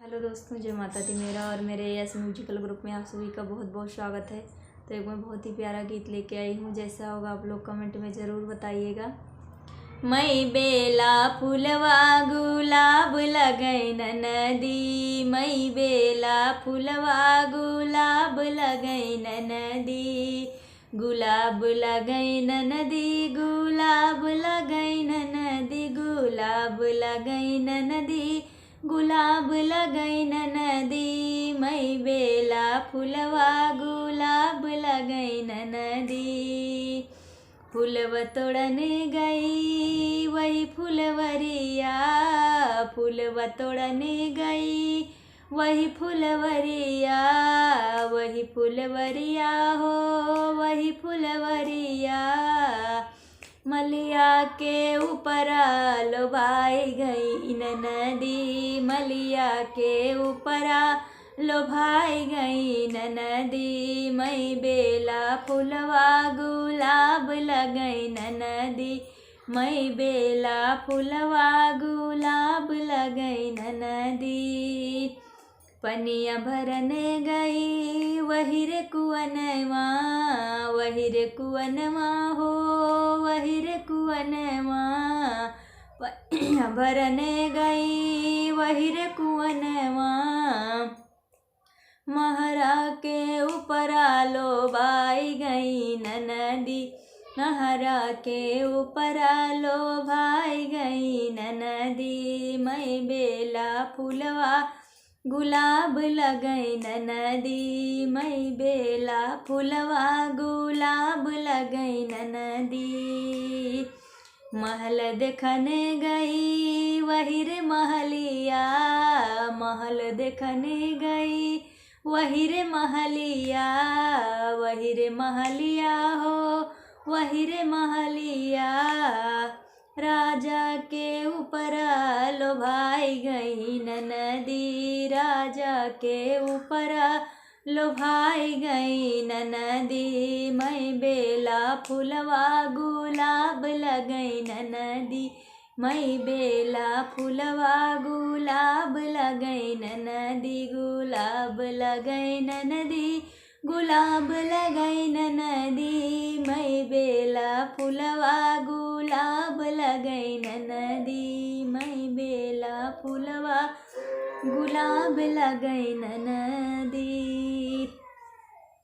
Hello दोस्तों, जय माता दी। मेरा और मेरे यस म्यूजिकल ग्रुप में आप सभी का बहुत बहुत स्वागत है। तो एक मैं बहुत ही प्यारा गीत लेके आई हूँ। जैसा होगा आप लोग कमेंट में ज़रूर बताइएगा। मई बेला फुलवा गुलाब लगैन नदी, मई बेला फुलवा गुलाब लगैन नदी, गुलाब लगैन नदी, गुलाब लगैन नदी, गुलाब लगैन नदी, गुलाब लगैन नदी, मई बेला फुलवा गुलाब लगैन नदी। फूलव तोड़न गई वही फुलवरिया, फूलव तोड़न गई वही फुलवरिया, वही फुलवरिया हो वही फुलवरिया, मलिया के ऊपर लोभाई गई नदी, मलिया के ऊपर लोभाई गई नदी, मई बेला फुलवा गुलाब लगैन नदी, मई बेला फुलवा गुलाब लगैन नदी। पनिया भरन गई वही रे कुअनवा, वही रे कुअनवा हो वही रे कुअनवा, पनिया भरन गई वही रे कुअनवा, महरा के ऊपर लोभाई गई नदी, महरा के ऊपर लोभाई गई नदी, मई बेला फुलवा गुलाब लगैन नदी, मई बेला फुलवा गुलाब लगैन नदी। महल देखन गई वही रे महलिया, महल देखन गई वही रे महलिया, वही रे महलिया हो वही रे महलिया, राजा के ऊपर लोभाई गई नदी, राजा के ऊपर लोभाई गई नदी, मई बेला फुलवा गुलाब लगैन नदी, मई बेला फुलवा गुलाब लगैन नदी, गुलाब लगैन नदी, गुलाब लगैन नदी, मई बेला फुलवा गुलाब लगैन नदी, मई बेला फुलवा गुलाब लगैन नदी।